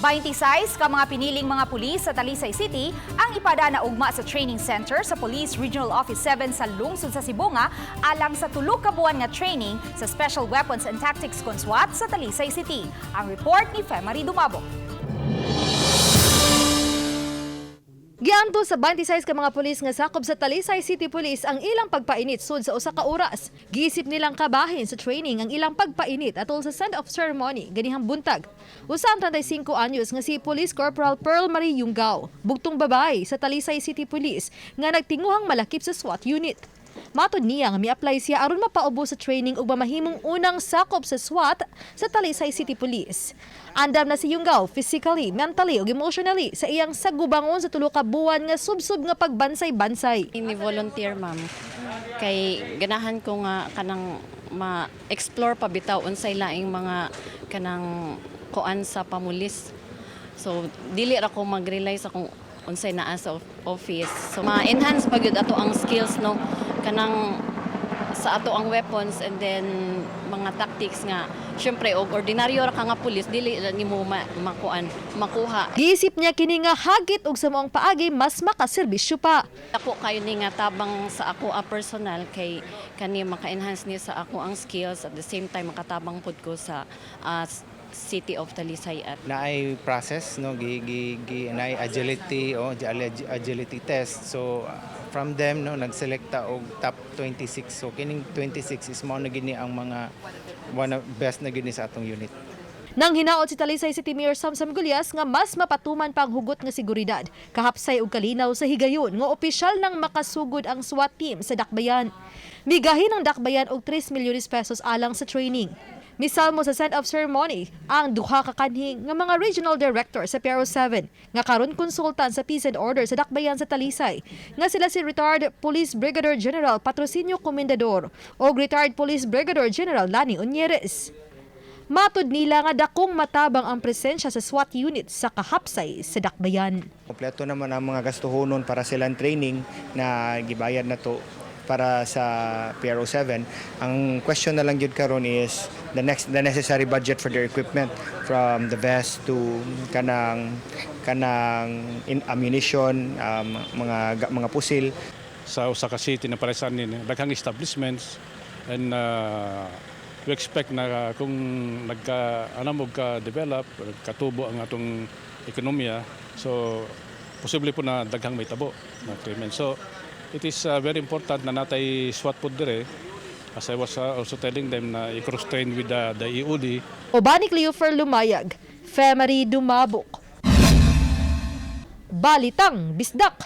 26 ka mga piniling mga pulis sa Talisay City ang ipada na ugma sa training center sa Police Regional Office 7 sa lungsod sa Sibunga alang sa tulo ka buwan nga training sa Special Weapons and Tactics con SWAT sa Talisay City. Ang report ni Femari Dumabok. Gianto sa 26 ka mga pulis nga sakop sa Talisay City Police ang ilang pagpainit sud sa usa ka oras. Giisip nilang kabahin sa training ang ilang pagpainit atol sa send-off ceremony ganihang buntag. Usa ang 35 anyos nga si Police Corporal Pearl Marie Yungao, bugtong babae sa Talisay City Police nga nagtinguhang malakip sa SWAT unit. Matod niya nga mi-apply siya aron mapaubo sa training ug mamahimong unang sakop sa SWAT sa Talisay City Police. Andam na si Yungao physically, mentally ug emotionally sa iyang sagubangon sa tulo ka buwan nga subsub nga pagbansay-bansay. Ini volunteer ma'am kay ganahan ko nga kanang ma-explore pa bitaw unsay laing mga kanang kuan sa pamulis. So dili ra ko mag-rely sa kung unsay naa sa office. So ma-enhance pa gyud ato ang skills no kanang sa ato ang weapons and then mga tactics nga syempre og ordinaryo ra ka nga pulis dili nimo makuha. Giisip niya kini nga hagit og sa moong paagi mas makaserbisyo pa. Ako kayo ni nga tabang sa ako personal kay kani maka-enhance ni sa ako ang skills at the same time makatabang pud ko sa City of Talisay at naay process no naay agility agility test. So from them no nagselekta og top 26. So kining 26 is mao na gini ang mga one of best na gini sa atong unit. Nang hinaot si Talisay City Mayor Samsam Gulyas nga mas mapatuman pa ang hugot nga seguridad, kahapsay og kalinaw sa higayon nga opisyal nang makasugod ang SWAT team sa Dakbayan. Migahin ang Dakbayan og 3 milyones pesos alang sa training. Misalmo sa send-off ceremony ang duha ka kanhi nga mga regional director sa PRO 7 nga karon konsultan sa Peace and Order sa Dakbayan sa Talisay nga sila si retired Police Brigadier General Patrocinio Comendador o retired Police Brigadier General Lani Uñeres. Matod nila nga dakong matabang ang presensya sa SWAT unit sa kahapsay sa Dakbayan. Kompleto naman ang mga gastuhonon para silang training na gibayad na to para sa PRO 7. Ang question na lang yun karon is the necessary budget for their equipment, from the vest to kanang ammunition, mga pusil. Sa usa ka city na paresan ni daghang establishments and we expect na kung develop katubo ang atong ekonomiya, so posible po na daghang may tabo na krimen. So it is very important na natay SWAT po dire. As I was also telling them na i-cross-train with the EOD. Obanik Leofer Lumayag, Femari Dumabok. Balitang Bisdak.